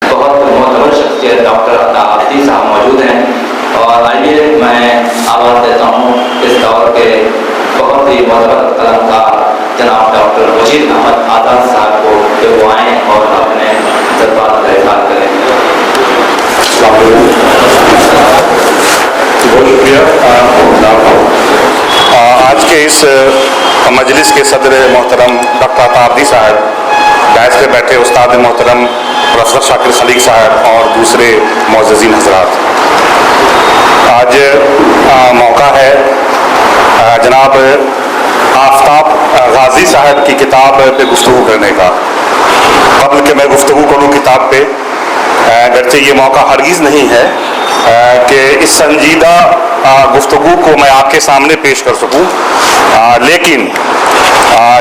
बहुत मोहतबर शख्सियत डॉक्टर अता आब्दी साहब मौजूद हैं, और आइए मैं आवाज़ देता हूँ इस दौर के बहुत ही मोहतबर कलाकार जनाब डॉक्टर वजीद अहमद आज़ाद साहब को कि वो आएँ और अपने जज्बात का इज़हार करें। बहुत शुक्रिया। आज के इस मजलिस के सदर मोहतरम डॉक्टर अता आब्दी साहब, डायस पे बैठे उस्ताद मोहतरम प्रोफेसर शाकिर खलीक साहब और दूसरे मोअज़्ज़िज़ीन हज़रात, आज मौका है जनाब आफ्ताब गाजी साहब की किताब पे गुफ्तगू करने का। कबल के मैं गुफ्तगू करूँ किताब पे, गरचे ये मौका हरगिज़ नहीं है कि इस संजीदा गुफ्तगू को मैं आपके सामने पेश कर सकूं, लेकिन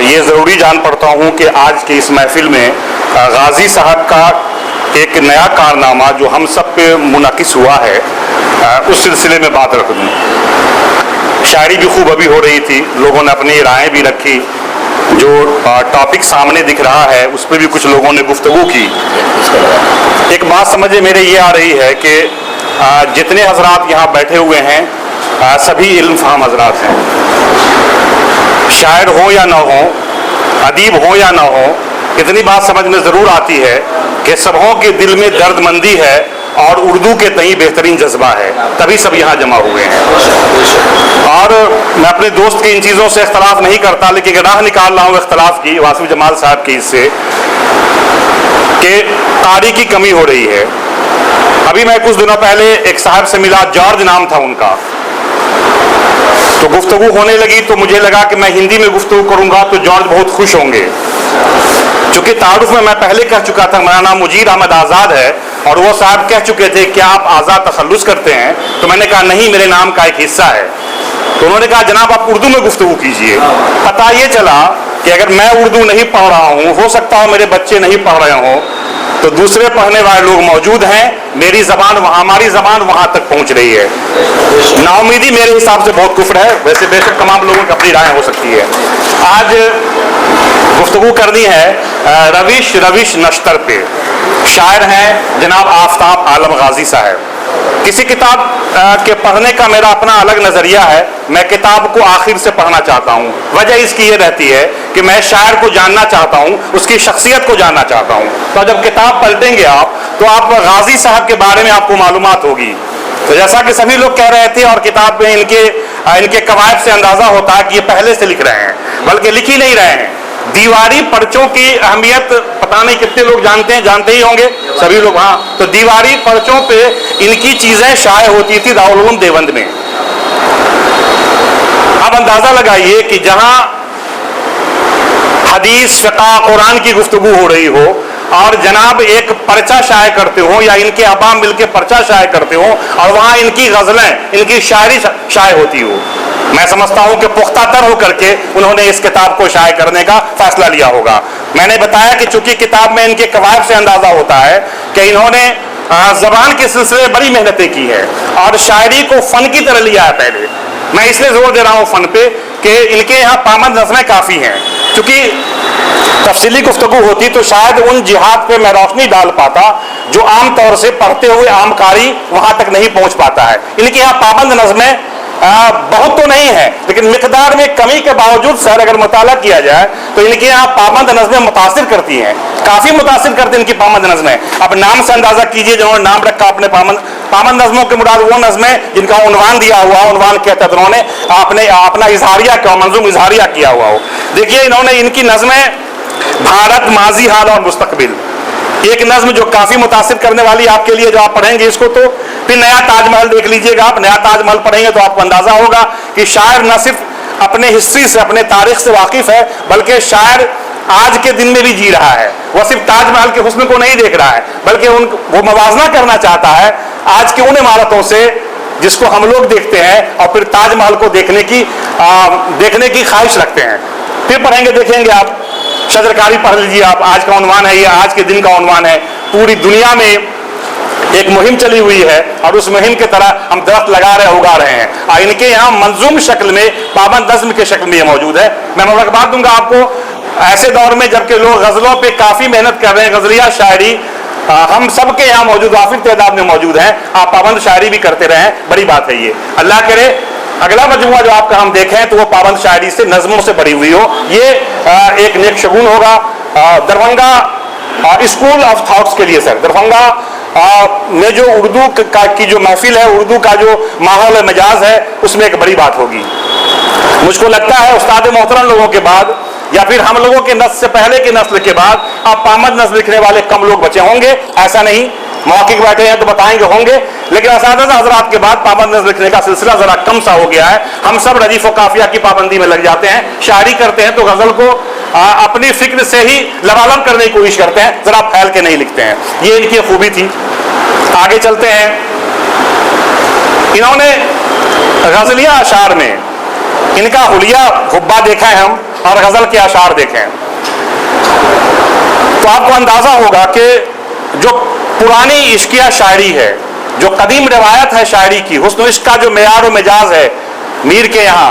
ये ज़रूरी जान पड़ता हूं कि आज की इस महफिल में गाजी साहब का एक नया कारनामा जो हम सब पे मुनकिस हुआ है, उस सिलसिले में बात रख दूं। शायरी भी खूब अभी हो रही थी, लोगों ने अपनी राय भी रखी, जो टॉपिक सामने दिख रहा है उस पर भी कुछ लोगों ने गुफ्तगू की। एक बात समझे मेरे ये आ रही है कि जितने हजरात यहाँ बैठे हुए हैं सभी इल्म फाहम हजरात हैं। शायर हो या ना हो, अदीब हो या ना हो, इतनी बात समझ में ज़रूर आती है कि सबों के दिल में दर्दमंदी है और उर्दू के तई बेहतरीन जज्बा है, तभी सब यहाँ जमा हुए हैं। और मैं अपने दोस्त की इन चीज़ों से इख्तलाफ नहीं करता, लेकिन राह निकाल रहा हूँ इख्तलाफ की वासिफ जमाल साहब की इससे कि कारी की कमी हो रही है। अभी मैं कुछ दिनों पहले एक साहब से मिला, जॉर्ज नाम था उनका, तो गुफ्तगू होने लगी तो मुझे लगा कि मैं हिंदी में गुफ्तगू करूंगा तो जॉर्ज बहुत खुश होंगे। चूंकि तारुफ में मैं पहले कह चुका था मेरा नाम मुजीर अहमद आज़ाद है, और वो साहब कह चुके थे क्या आप आज़ाद तखल्लुस करते हैं, तो मैंने कहा नहीं, मेरे नाम का एक हिस्सा है। तो उन्होंने कहा जनाब आप उर्दू में गुफ्तगू कीजिए। पता ये चला कि अगर मैं उर्दू नहीं पढ़ रहा हूँ, हो सकता है मेरे बच्चे नहीं पढ़ रहे हों, तो दूसरे पढ़ने वाले लोग मौजूद हैं, मेरी ज़बान वहाँ, हमारी ज़बान वहाँ तक पहुँच रही है। नाउमीदी मेरे हिसाब से बहुत कुफ्र है, वैसे बेशक तमाम लोगों की अपनी राय हो सकती है। आज गुफ्तगू करनी है रविश नश्तर पे। शायर हैं जनाब आफ्ताब आलम गाजी साहब। किसी किताब के पढ़ने का मेरा अपना अलग नज़रिया है, मैं किताब को आखिर से पढ़ना चाहता हूँ। वजह इसकी ये रहती है कि मैं शायर को जानना चाहता हूँ, उसकी शख्सियत को जानना चाहता हूँ। तो जब किताब पलटेंगे आप तो आप गाजी साहब के बारे में आपको मालूमात होगी। तो जैसा कि सभी लोग कह रहे थे, और किताब में इनके कवायद से अंदाज़ा होता है कि ये पहले से लिख रहे हैं, बल्कि लिख ही नहीं रहे हैं। दीवारी पर्चों की अहमियत पता नहीं कितने लोग जानते हैं, जानते ही होंगे सभी लोग। हाँ, तो दीवारी पर्चों पे इनकी चीज़ें शाये होती थी दारुल उलूम देवबंद में। अब अंदाज़ा लगाइए कि जहाँ हदीस, फ़िक़्ह, कुरान की गुफ्तगू हो रही हो और जनाब एक पर्चा शाये करते हो या इनके अबाम मिल के पर्चा शाये करते हो और वहाँ इनकी गज़लें, इनकी शायरी शाये होती हो, मैं समझता हूँ कि पुख्ता तर होकर के उन्होंने इस किताब को शाये करने का फैसला लिया होगा। मैंने बताया कि चूंकि किताब में इनके कवायद से अंदाज़ा होता है कि इन्होंने ज़बान के सिलसिले में बड़ी मेहनतें की है और शायरी को फ़न की तरह लिया है पहले। मैं इसलिए जोर दे रहा हूँ फ़न पे कि इनके यहाँ पाबंद नज़में काफ़ी हैं। चूँकि तफसीली गुफ्तगू होती तो शायद उन जिहाद पे मैं रोशनी डाल पाता जो आम तौर से पढ़ते हुए आम कारी वहाँ तक नहीं पहुँच पाता है। इनके यहाँ पाबंद नज़में बहुत तो नहीं है, लेकिन मिकदार में कमी के बावजूद सर अगर मुताला किया जाए तो इनके यहाँ पाबंद नज़में मुतासिर करती हैं, काफ़ी मुतासिर करती हैं इनकी पाबंद नज़में। अब नाम से अंदाज़ा कीजिए, जिन्होंने नाम रखा अपने पाबंद नज़मों के मुराद वो नज़में जिनका उन्वान दिया हुआ, उन्वान के तहत उन्होंने अपना इजहारिया किया, मंजूम इजहारिया किया हुआ हो। देखिए इन्होंने इनकी नज़में भारत, माजी, हाल और मुस्तकबिल, एक नज्म जो काफी मुतासिर करने वाली आपके लिए, जो आप पढ़ेंगे इसको तो फिर नया ताजमहल देख लीजिएगा आप। नया ताजमहल पढ़ेंगे तो आपको अंदाजा होगा कि शायर न सिर्फ अपने हिस्ट्री से, अपने तारीख से वाकिफ है, बल्कि शायर आज के दिन में भी जी रहा है। वह सिर्फ ताजमहल के हुस्न को नहीं देख रहा है, बल्कि वो मवाजना करना चाहता है आज की उन इमारतों से जिसको हम लोग देखते हैं और फिर ताजमहल को देखने की ख्वाहिश रखते हैं। फिर पढ़ेंगे, देखेंगे आप, शजरकारी पढ़ लीजिए आप। आज का उन्वान है, ये आज के दिन का उन्वान है। पूरी दुनिया में एक मुहिम चली हुई है और उस मुहिम की तरह हम दरख्त लगा रहे, उगा रहे हैं, और इनके यहाँ मंजूम शक्ल में, पाबंद नज़्म के शक्ल में ये मौजूद है। मैं मुबारकबाद दूंगा आपको ऐसे दौर में जबकि लोग गज़लों पे काफ़ी मेहनत कर रहे हैं, गज़लिया शायरी हम सबके यहाँ मौजूद, वाफिर तादाद में मौजूद हैं, आप पाबंद शायरी भी करते रहें, बड़ी बात है ये। अल्लाह करे अगला मजमुआ जो आपका हम देखें तो वो पाबंद शायरी से, नज़मों से भरी हुई हो, ये एक नेक शगुन होगा। दरभंगा स्कूल ऑफ थॉट्स के लिए सर, दरभंगा में जो उर्दू की जो महफिल है, उर्दू का जो माहौल मिजाज है, उसमें एक बड़ी बात होगी। मुझको लगता है उस्ताद मोहतरम लोगों के बाद या फिर हम लोगों के नस्ल से पहले की नस्ल के बाद अब पाबंद नस्ल लिखने वाले कम लोग बचे होंगे, ऐसा नहीं, मौखिक बैठे हैं तो बताएंगे होंगे, लेकिन असातिज़ा हज़रात के बाद पाबंद नस्ल लिखने का सिलसिला जरा कम सा हो गया है। हम सब रदीफ व काफिया की पाबंदी में लग जाते हैं, शायरी करते हैं तो गजल को अपनी फिक्र से ही लबालब करने की कोशिश करते हैं, जरा फैल के नहीं लिखते हैं। ये इनकी खूबी थी। आगे चलते हैं। इन्होंने गजलिया अशार में इनका हुलिया हुब्बा देखा है हम, और गजल के अशार देखे हैं, तो आपको अंदाजा होगा कि जो पुरानी इश्किया शायरी है, जो कदीम रिवायत है शायरी की, हुस्न इश्क का जो मेयार और मिजाज है मीर के यहाँ,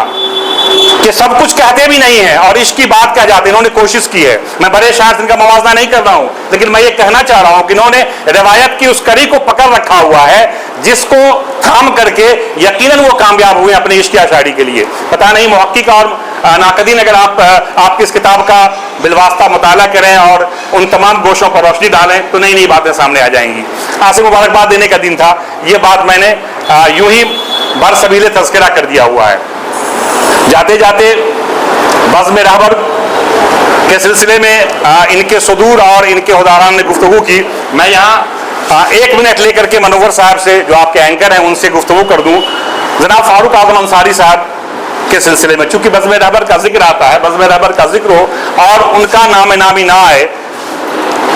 कि सब कुछ कहते भी नहीं है और इश्क की बात कह जाते हैं। इन्होंने कोशिश की है, मैं बड़े शायर इनका मवाजना नहीं कर रहा हूं, लेकिन मैं ये कहना चाह रहा हूं कि इन्होंने रिवायत की उस कड़ी को पकड़ रखा हुआ है जिसको थाम करके यकीनन वो कामयाब हुए अपनी इश्किया शायरी के लिए। पता नहीं मुहक्किक और नाकदीन अगर आपकी इस किताब का बिलवास्ता मुताला करें और उन तमाम गोशों पर रोशनी डालें तो नई नई बातें सामने आ जाएंगी। आज से मुबारकबाद देने का दिन था, ये बात मैंने यूं ही बरसबीले तज़किरा कर दिया हुआ है। जाते जाते बज़्म रहबर के सिलसिले में इनके सुदूर और इनके हुदारान ने गुफ्तगू की। मैं यहाँ 1 मिनट लेकर के मनोवर साहब से, जो आपके एंकर हैं, उनसे गुफ्तगू कर दूँ। जनाब फारूक आज़म अंसारी साहब के सिलसिले में, चूंकि बज़्म रहबर का जिक्र आता है, बज़्म रहबर का जिक्र हो और उनका नाम नामी ना आए,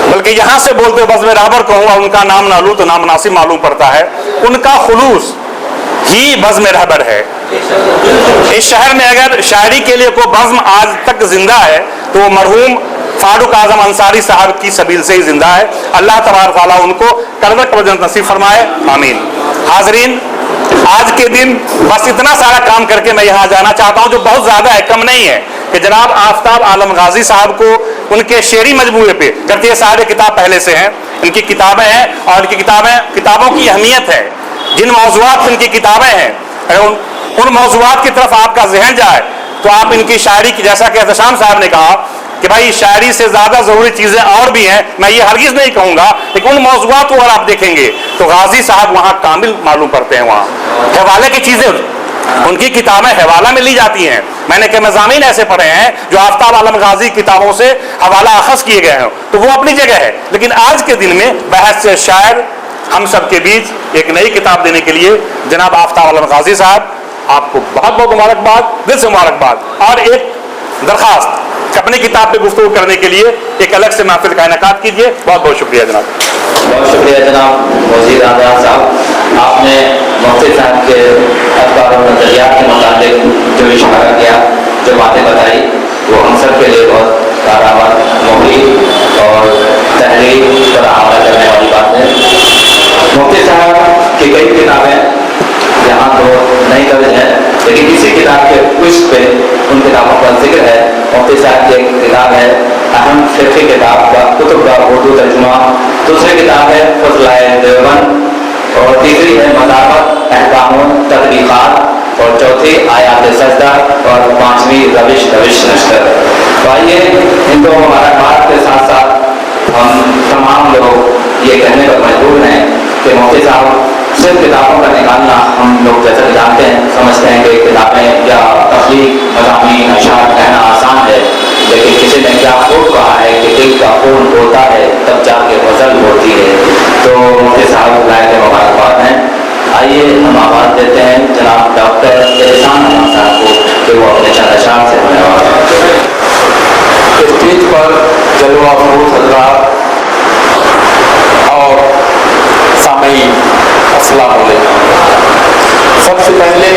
बल्कि यहाँ से बोलते बज़्म रहबर कहूँ और उनका नाम ना लूँ तो नामनासिब मालूम पड़ता है। उनका खुलूस ही बज़्म रहबर है। इस शहर में अगर शायरी के लिए कोई बज़्म आज तक जिंदा है तो वो मरहूम फारूक आज़म अंसारी साहब की सबील से ही जिंदा है। अल्लाह तबारक व तआला उनको करवट वजन नसीब फरमाए, आमीन। हाज़रीन, आज के दिन बस इतना सारा काम करके मैं यहाँ जाना चाहता हूँ, जो बहुत ज़्यादा है, कम नहीं है, कि जनाब आफ्ताब आलम गाजी साहब को उनके शेरी मजमूए पे, करते ये सारे किताब पहले से हैं, इनकी किताबें हैं और इनकी किताबों की अहमियत है। जिन मौज़ूआत इनकी किताबें हैं, अगर उन मौज़ूआत की तरफ आपका जहन जाए तो आप इनकी शायरी की, जैसा कि एहतशाम साहब ने कहा कि भाई शायरी से ज़्यादा ज़रूरी चीज़ें और भी हैं, मैं ये हरगिज़ नहीं कहूँगा, लेकिन उन मौज़ूआत को अगर आप देखेंगे तो गाजी साहब वहाँ कामिल मालूम पड़ते हैं। वहाँ हवाले की चीज़ें, उनकी किताबें हवाला में ली जाती हैं। मैंने कई मज़ामीन ऐसे पढ़े हैं जो आफ्ताब आलम गाजी किताबों से हवाला अखज़ किए गए हैं, तो वो अपनी जगह है। लेकिन आज के दिन में बहस से शायर हम सब के बीच एक नई किताब देने के लिए जनाब आफ्ताब आलम गाजी साहब, आपको बहुत बहुत मुबारकबाद, दिल से मुबारकबाद। और एक दरख्वास्त, अपनी किताब पे गुफ्तगू करने के लिए एक अलग से महफिल का इनेकाद कीजिए। बहुत बहुत शुक्रिया जनाब। बहुत शुक्रिया जनाब वज़ीर आज़म साहब, आपने मुफ्ती साहब के अखबार और नज़रियात के मुताबिक जो इशारा किया, जो बातें बताई, वो हम सब के लिए बहुत कारगर, मुफीद और तहरीर पर अमल करने वाली बात है। मुफ्ती साहब की कई किताबें यहाँ तो नहीं दर्ज है, लेकिन इसी किताब के पृष्ठ पे उन किताबों का जिक्र है। मुफ्ती साहब की एक किताब है अहम फ़िक़्ही किताब का कुतुब का उर्दू तर्जुमा, दूसरी किताब है फ़ज़लाए देवबंद, और तीसरी है मदावत अहकाम तदबीक़ात, और चौथी आयात सजदा, और पाँचवीं रविश नश्तर। तो आइए इन दो मुबारकबाद के साथ साथ हम तमाम लोग ये कहने पर मजबूर हैं कि मुफ्ती साहब सिर्फ किताबों का निकालना, हम लोग जैसा कि जानते हैं, समझते हैं कि किताबें या तख्लीक मज़ामीन अशार कहना आसान है, लेकिन किसी ने क्या खूब कहा है कि दिल का खून होता है तब जाके गज़ल होती है। तो मुफ्ती साहब लायक मुबारकबाद हैं। आइए हम आवाज़ देते हैं जनाब डॉक्टर एहसान अहमद साहब को कि वो अपने चंद अशार से होने वाले स्टेज पर जलवा फरोज़ हज़रात और सामईन, अस्सलाम वालेकुम। सबसे पहले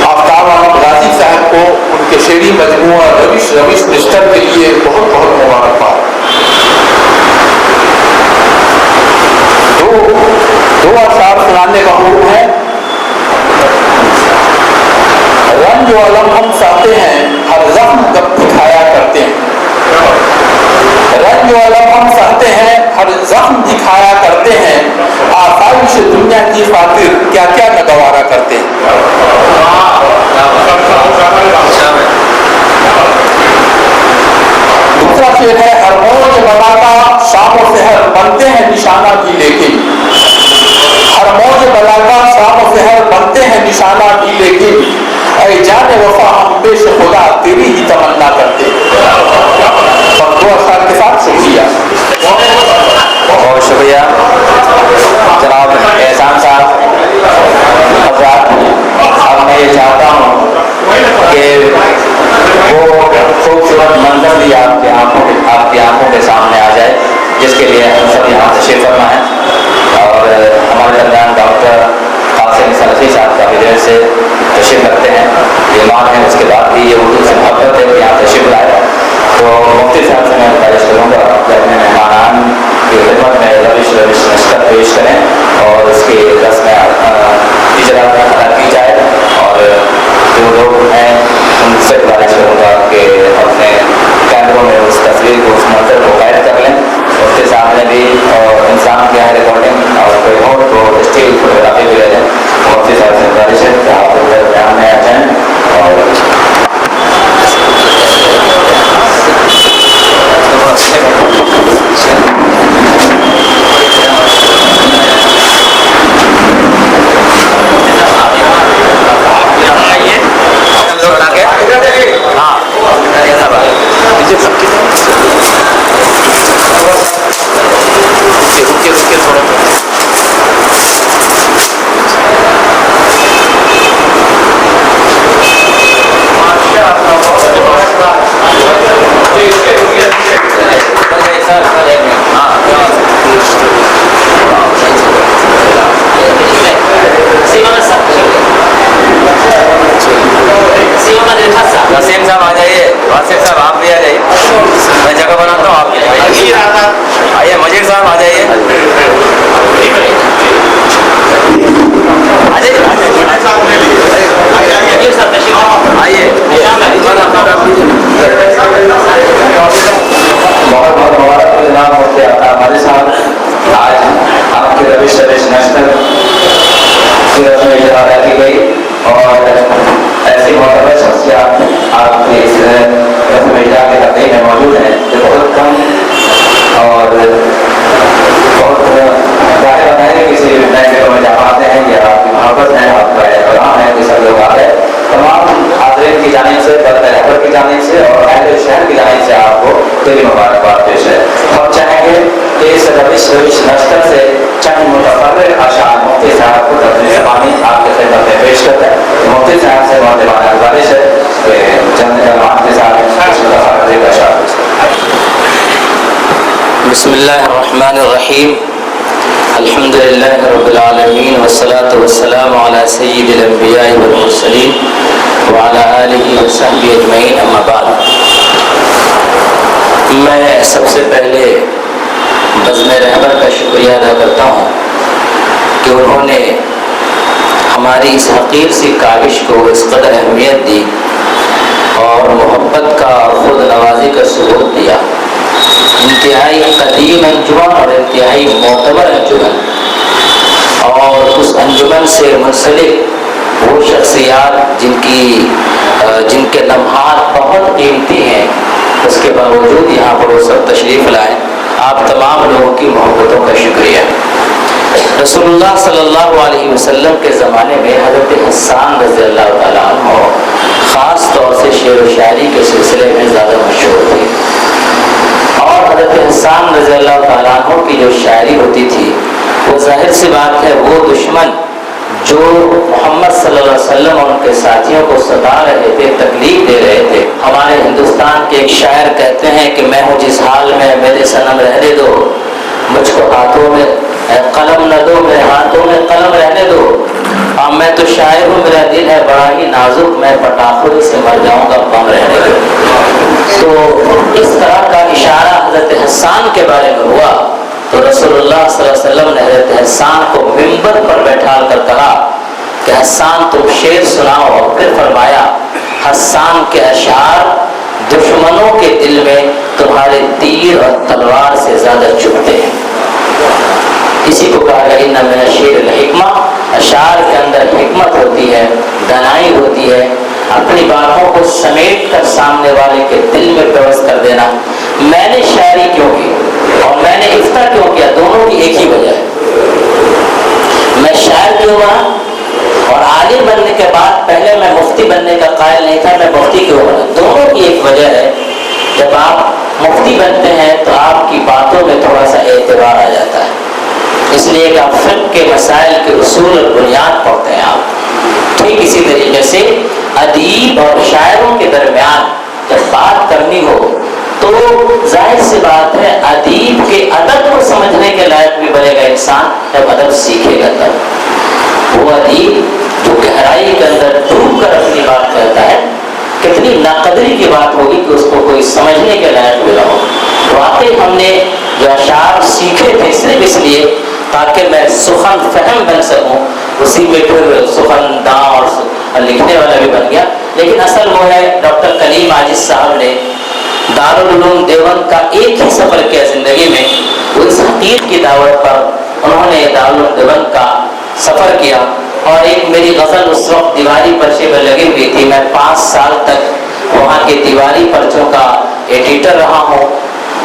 आफ्ताब आलम गाजी साहब को उनके शेरी मजमूआ रविश निश्तर के लिए बहुत बहुत मुबारकबाद। दो अशार सुनाने का हुक्म है। रंज व अलम हम सहते हैं, हर जख्म जब दिखाया करते हैं। रंज व अलम جانتے ہیں آسائش دنیا کی خاطر کیا کیا نگوارا کرتے ہیں. دوسرا شعر ہے ہر موج بلا کا شام و سحر بنتے ہیں نشانہ بھی لیکن. ہر موج بلا کا شام و سحر بنتے ہیں نشانہ بھی لیکن اے جان وفا ہم پیش خدا تیری ہی تمنا کرتے ہیں. اور دو اشعار کے ساتھ شکریہ. بہت شکریہ جناب احسان صاحب. حضرات اب میں یہ چاہتا ہوں کہ وہ خوبصورت منظر بھی آپ کی آنکھوں کے سامنے آ جائے جس کے لیے ہم سب یہاں تشریف فرما ہے. اور ہمارے درمیان ڈاکٹر قاسم سلفی صاحب کا بدر سے تشریف رکھتے ہیں. بیمار ہیں, اس کے بعد بھی یہ اردو سے محبت ہے کہ یہاں تشریف لائے. تو مفتی صاحب سے میں گزارش کروں گا کہ اپنے مہمانان کی خدمت میں روش نشست پیش کریں اور اس کی رسم اجرا ادا کی جائے. اور جو لوگ ہیں ان سے گزارش کروں گا کہ اپنے کیمروں میں اس تصویر کو, اس منظر کو قید کر لیں. مفتی صاحب نے بھی اور انسان کیا ہے ریکارڈنگ اور کوئی اور تو اسٹیل فوٹوگرافی بھی لے لیں. مفتی صاحب سے گزارش ہے کہ آپ بیان میں آ جائیں. اور وسیم صاحب آ جائیے. واسف صاحب آپ بھی آ جائیے. میں جگہ بناتا ہوں آپ کے لیے. آئیے مجید صاحب آ جائیے. آئیے. بہت بہت مبارک جناب مفتی ہمارے صاحب. آج آپ کی روش نشر کی رسم اجرا کی گئی اور ایسی معتبر شخصیات آپ کی اس رسم اجرا کے تقریب میں موجود ہیں جو بہت کم اور بہت ظاہر ہے کسی نئے جگہ میں جا پاتے ہیں یا آپ کی محبت ہے, آپ کا احترام ہے کہ سب لوگ آ رہے. تمام حاضرین کی جانب سے, رہبر کی جانب سے اور اہل شہر کی جانب سے آپ کو دلی مبارکباد پیش ہے. ہم چاہیں گے کہ اس روش نشر سے چند متفرق اشعار مفتی صاحب کو ترجمہ زبانی آپ کی خدمت میں پیش کرتا ہے. مفتی صاحب سے معتبانہ گزارش ہے کہ چند کلمات کے ساتھ متفرق اشعار. بسم اللہ الرحمن الرحیم. الحمد للہ رب العالمین والصلاة والسلام علی سید الانبیاء والمرسلین وعلی آلہ وصحبہ اجمعین. اما بعد, میں سب سے پہلے بزم رہبر کا شکریہ ادا کرتا ہوں کہ انہوں نے ہماری اس حقیر سی کاوش کو اس قدر اہمیت دی اور محبت کا اور خود نوازی کا ثبوت دیا. انتہائی قدیم انجمن اور انتہائی معتبر انجمن, اور اس انجمن سے منسلک وہ شخصیات جن کے لمحات بہت قیمتی ہیں, اس کے باوجود یہاں پر وہ سب تشریف لائیں. آپ تمام لوگوں کی محبتوں کا شکریہ. رسول اللہ صلی اللہ علیہ وسلم کے زمانے میں حضرت حسان رضی اللہ تعالیٰ عنہ خاص طور سے شعر و شاعری کے سلسلے میں زیادہ مشہور تھی. اور حضرت حسان رضی اللہ تعالیٰ عنہ کی جو شاعری ہوتی تھی وہ ظاہر سی بات ہے وہ دشمن جو محمد صلی اللہ علیہ وسلم اور ان کے ساتھیوں کو ستا رہے تھے, تکلیف دے رہے تھے. ہمارے ہندوستان کے ایک شاعر کہتے ہیں کہ میں ہوں جس حال میں میرے صنم رہنے دو, مجھ کو ہاتھوں میں قلم نہ دو, میرے ہاتھوں میں قلم رہنے دو. میں تو شاعر ہوں, میرا دل ہے بڑا ہی نازک, میں پٹاخوں سے مر جاؤں گا, بم رہنے دو. تو اس طرح کا اشارہ حضرت حسان کے بارے میں ہوا تو رسول اللہ صلی اللہ علیہ وسلم نے حضرت حسان کو منبر پر بیٹھا کر کہا کہ حسان تم شعر سناؤ, اور پھر فرمایا حسان کے اشعار دشمنوں کے دل میں تمہارے تیر اور تلوار سے زیادہ چبھتے ہیں. इसी को कहा गया इन्ना मिन अश्शिअर हिकमा, अशार के अंदर हिकमत होती है, दानाई होती है, अपनी बातों को समेट कर सामने वाले के दिल में प्रवेश कर देना। मैंने शायरी क्यों की और मैंने इफ्ता क्यों किया, दोनों की एक ही वजह है। मैं शायर क्यों बना और आलिम बनने के बाद पहले मैं मुफ्ती बनने का कायल नहीं था, मैं मुफ्ती क्यों बना, दोनों की एक वजह है। जब आप मुफ्ती बनते हैं तो आपकी बातों में थोड़ा सा एतबार आ जाता है, इसलिए कि आप फिक़्ह के मसाइल के उसूल और बुनियाद पढ़ते हैं आप। ठीक इसी तरीके से अदीब और शायरों के दरमियान जब बात करनी हो तो जाहिर सी बात है अदीब के अदब को समझने के लायक भी बनेगा इंसान जब अदब सीखेगा तब। वो अदीब जो गहराई के अंदर डूब कर अपनी बात कहता है, कितनी नाकदरी की बात होगी कि उसको कोई समझने के लायक भी ना हो। वाकई हमने जो अशार सीखे थे सिर्फ इसलिए ताकि मैं सुखन फहम बन सकूं, उसी में फिर सुखनदां और लिखने वाला भी बन गया। लेकिन असल वो है डॉक्टर कलीम आजिज साहब ने दारुल उलूम देवबंद का एक ही सफ़र किया ज़िंदगी में, वो इस हकीक़त की दावत पर उन्होंने दारुल उलूम देवबंद का सफ़र किया और एक मेरी गज़ल उस वक्त दीवारी पर्चे पर लगी हुई थी। मैं 5 साल तक वहाँ के दीवारी पर्चों का एडिटर रहा हूँ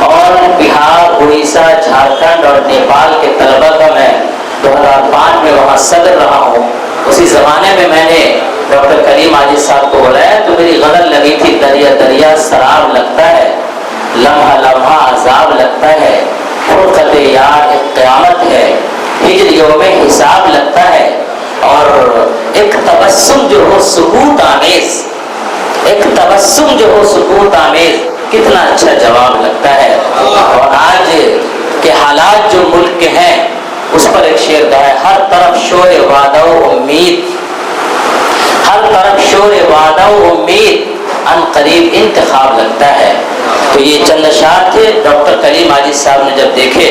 और बिहार, उड़ीसा, झारखंड और नेपाल के तलबा का मैं 2005 में वहाँ सदर रहा हूँ। उसी ज़माने में मैंने डॉक्टर कलीम आजिज साहब को बुलाया तो मेरी गज़ल लगी थी, दरिया दरिया शराब लगता है, लम्हा लम्हा अजाब लगता है, फुरक़त यार एक क़यामत है, हिज्र यौम हिसाब लगता है, और एक तबस्सुम जो हो सुकूत आमेज़, एक तबस्सुम जो हो सुकूत आमेज़, कितना अच्छा जवाब लगता है। और आज के हालात जो मुल्क के हैं उस पर एक शेर का है, हर तरफ शोर वादा उम्मीद, हर तरफ शोर वादा उम्मीद, अन करीब इंतखाब लगता है। तो ये चंद अशार थे। डॉक्टर कलीम आजिज साहब ने जब देखे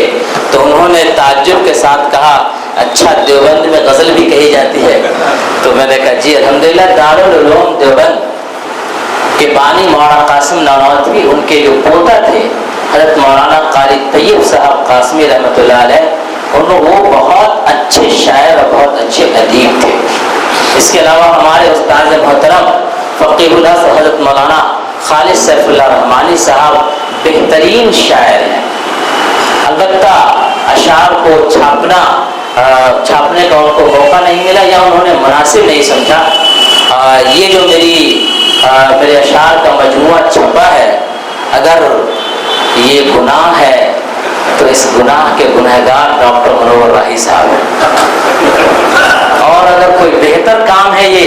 तो उन्होंने ताज्जुब के साथ कहा, अच्छा देवबंद में गज़ल भी कही जाती है? तो मैंने कहा जी अल्हम्दुलिल्लाह, दारुल उलूम देवबंद के बानी मौलाना कासिम नानौतवी, उनके जो पोता थे हज़रत मौलाना कारी तैयब साहब कासमी रहमतुल्लाह अलैह, वो बहुत अच्छे शायर और बहुत अच्छे अदीब थे। इसके अलावा हमारे उस्ताद मोहतरम फ़क़ीहुल हसन हज़रत मौलाना खालिद सैफुल्लाह रहमानी साहब बेहतरीन शायर हैं। अलबत्ता अशार को छापने का उनको मौका नहीं मिला या उन्होंने मुनासिब नहीं समझा। ये जो मेरे अशार का मजमुआ छपा है, अगर ये गुनाह है तो इस गुनाह के गुनहगार डॉक्टर मनोवर राही साहब हैं, और अगर कोई बेहतर काम है ये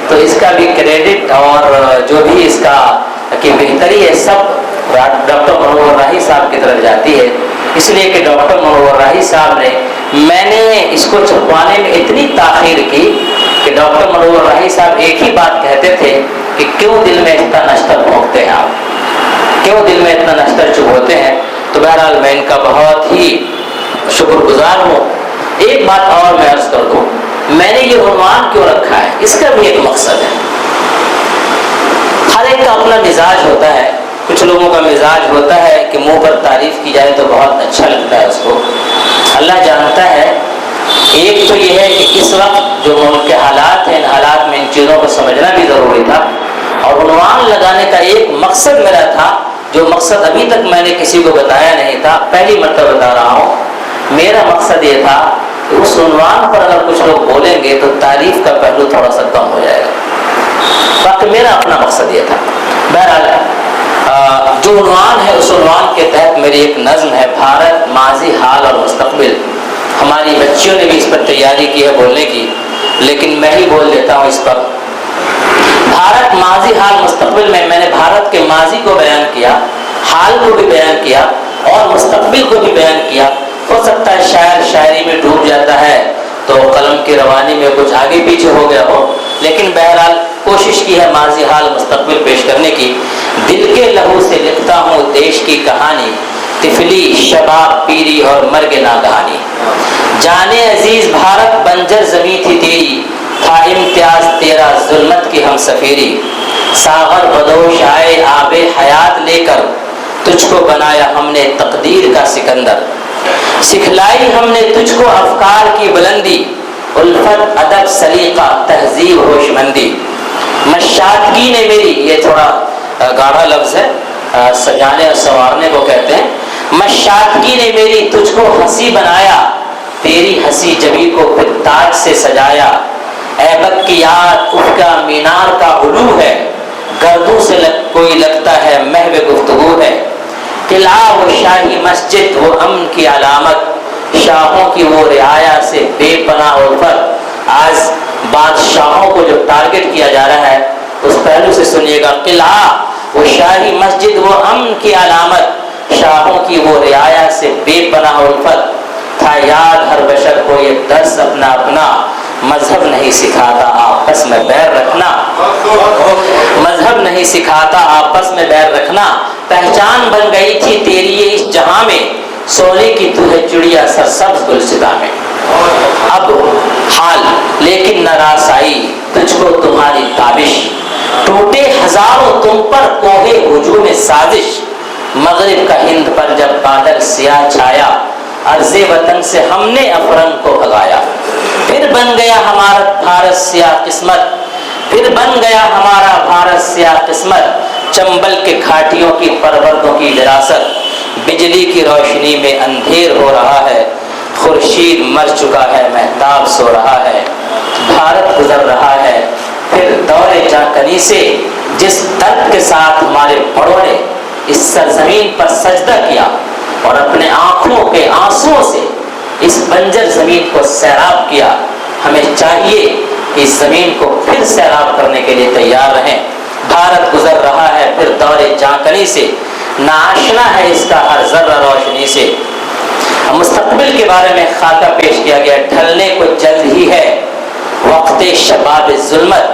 तो इसका भी क्रेडिट और जो भी इसका की बेहतरी है सब डॉक्टर मनोवर राही साहब की तरफ जाती है। इसलिए कि डॉक्टर मनोवर राही साहब ने, मैंने इसको छपवाने में इतनी ताख़ीर की कि डॉक्टर मनोवर राही साहब एक ही बात कहते थे कि क्यों दिल में इतना नश्तर भोंकते हैं आप, क्यों दिल में इतना नश्तर चुभोते हैं। तो बहरहाल मैं इनका बहुत ही शुक्रगुजार हूँ। एक बात और मैं अर्ज़ कर दूँ, मैंने ये उन्वान क्यों रखा है, इसका भी एक मकसद है। हर एक का अपना मिजाज होता है। कुछ लोगों का मिजाज होता है कि मुंह पर तारीफ की जाए तो बहुत अच्छा लगता है उसको, अल्लाह जानता है। एक तो ये है कि इस वक्त जो मुल्क के हालात हैं, इन हालात में इन चीज़ों को समझना भी ज़रूरी था, और उन्वान लगाने का एक मकसद मेरा था, जो मकसद अभी तक मैंने किसी को बताया नहीं था, पहली मरतबा बता रहा हूँ। मेरा मकसद ये था कि उस उन्वान पर अगर कुछ लोग बोलेंगे तो तारीफ का पहलू थोड़ा सा कम हो जाएगा। बाकी मेरा अपना मकसद ये था। बहरहाल जो उन्वान है उस उन्वान के तहत मेरी एक नज़्म है, भारत माजी हाल और मुस्तक़बिल। हमारी बच्चियों ने भी इस पर तैयारी की है बोलने की, लेकिन मैं ही बोल देता हूँ इस पर। भारत माजी हाल मुस्तक़बिल में मैंने भारत के माजी को बयान किया, हाल को भी बयान किया और मुस्तक़बिल को भी बयान किया। हो सकता है शायर शायरी में डूब जाता है तो कलम की रवानी में कुछ आगे पीछे हो गया हो, लेकिन बहरहाल कोशिश की है माजी हाल मुस्तक़बिल पेश करने की। दिल के लहू से लिखता हूँ देश की कहानी, तिफली शबाब पीरी और मर्ग नागहानी। जाने अजीज भारत बंजर ज़मीं थी तेरी, था इम्तियाज तेरा जुल्मत की हम सफेरी। सागर बदोश आए आबे हयात लेकर, तुझको बनाया हमने तकदीर का सिकंदर। سکھلائی ہم نے تجھ کو افکار کی بلندی، الفت ادب سلیقہ تہذیب ہوش مندی۔ مشادگی نے میری، یہ تھوڑا گاڑھا لفظ ہے، سجانے اور سنوارنے کو کہتے ہیں۔ مشادگی نے میری تجھ کو ہنسی بنایا، تیری ہنسی جبیں کو پھر تاج سے سجایا۔ ایبک کی یاد اف کا مینار کا علو ہے، گردوں سے کوئی لگتا ہے محو گفتگو ہے۔ قلعہ وہ شاہی مسجد وہ امن کی علامت، شاہوں کی وہ رعایا سے بے پناہ الفت۔ آج بادشاہوں کو جو ٹارگٹ کیا جا رہا ہے اس پہلو سے سنیے گا۔ قلعہ وہ شاہی مسجد وہ امن کی علامت، شاہوں کی وہ رعایا سے بے پناہ الفت۔ تھا یاد ہر بشر کو یہ درس اپنا اپنا، مذہب نہیں سکھاتا آپس میں بیر رکھنا، مذہب نہیں سکھاتا آپس میں بیر رکھنا۔ پہچان بن گئی تھی تیری یہ اس جہاں میں، سونے کی تو ہے چڑیا سرسبز گلستاں میں۔ اب حال لیکن نہ راسائی تجھ کو تمہاری تابش، ٹوٹے ہزاروں تم پر کوہ ہجوم سازش۔ مغرب کا ہند پر جب بادل سیاہ چھایا، عرض وطن سے ہم نے افرنگ کو بھگایا۔ پھر بن گیا ہمارا بھارت سیاہ قسمت، پھر بن گیا ہمارا بھارت سیاہ قسمت۔ چنبل کے گھاٹیوں کی پروردوں کی وراثت، بجلی کی روشنی میں اندھیر ہو رہا ہے، خورشید مر چکا ہے مہتاب سو رہا ہے۔ بھارت گزر رہا ہے پھر دور جاکنی سے، جس درد کے ساتھ ہمارے بڑوں نے اس سرزمین پر سجدہ کیا اور اپنے آنکھوں کے آنسوؤں سے اس بنجر زمین کو سیراب کیا۔ ہمیں چاہیے کہ اس زمین کو پھر سیراب کرنے کے لیے تیار رہیں۔ بھارت گزر رہا ہے پھر دور جاکنی سے، ناآشنا ہے اس کا ہر ذرہ روشنی سے۔ مستقبل کے بارے میں خاکہ پیش کیا گیا، ڈھلنے کو جلد ہی ہے وقت شباب ظلمت،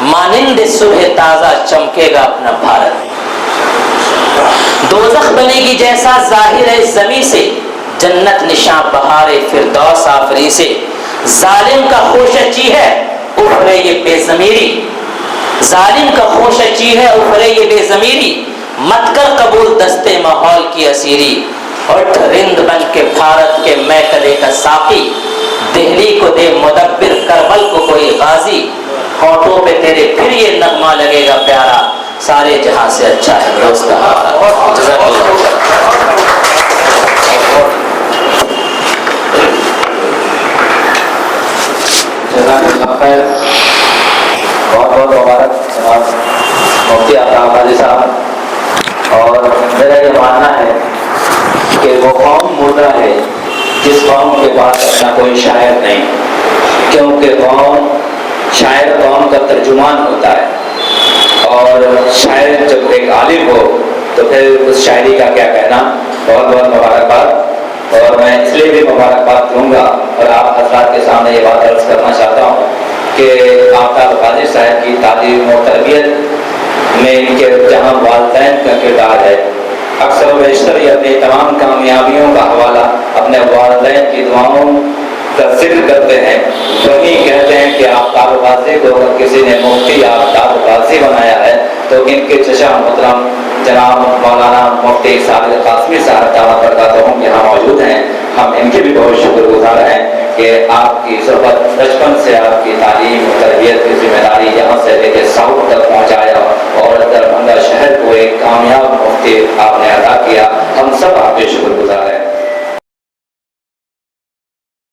مانند صبح تازہ چمکے گا اپنا بھارت۔ دوزخ بنے گی جیسا ظاہر ہے زمیں سے، جنت نشاں بہار فردوس آفری سے۔ ظالم کا خوشچی ہے افرے یہ بے ضمیری، ظالم کا خوشچی ہے افرے یہ بے ضمیری۔ مت کر قبول دستے ماحول کی اسیری، اٹھ رند بن کے بھارت کے میکدے کا ساقی۔ دہلی کو دے مدبر کربل کو کوئی غازی، ہونٹوں پہ تیرے پھر یہ نغمہ لگے گا پیارا، سارے جہاں سے اچھا ہے دوست ہمارا۔ جزاک اللہ۔ جزاک اللہ خیر، بہت بہت مبارک جناب مفتی عطا قادری صاحب۔ اور میرا یہ ماننا ہے کہ وہ قوم مردہ ہے جس قوم کے پاس اپنا کوئی شاعر نہیں، کیونکہ قوم شاعر قوم کا ترجمان ہوتا ہے، اور شاعر جب ایک عالم ہو تو پھر اس شاعری کا کیا کہنا۔ بہت بہت مبارکباد، اور میں اس لیے بھی مبارکباد دوں گا اور آپ حضرات کے سامنے یہ بات عرض کرنا چاہتا ہوں کہ آفتاب قادری صاحب کی تعلیم و تربیت میں ان کے جہاں والدین کا کردار ہے، اکثر و بیشتر یہ اپنی تمام کامیابیوں کا حوالہ اپنے والدین کی دعاؤں کا ذکر کرتے ہیں۔ وہی کہتے ہیں کہ آفتاب قادری کو اگر کسی نے مفتی آفتاب قادری بنایا ہے تو ان کے چچا محترم جناب مولانا مفتی صادق قاسمی صاحب دعوت برکاتہم یہاں موجود ہیں۔ ہم ان کے بھی بہت شکر گزار ہیں کہ آپ کی صحبت بچپن سے آپ کی تعلیم و تربیت کی ذمہ داری یہاں سے لے کے ساؤتھ تک پہنچایا اور دربھنگہ شہر کو ایک کامیاب مفتی آپ نے عطا کیا۔ ہم سب آپ کے شکر گزار ہیں۔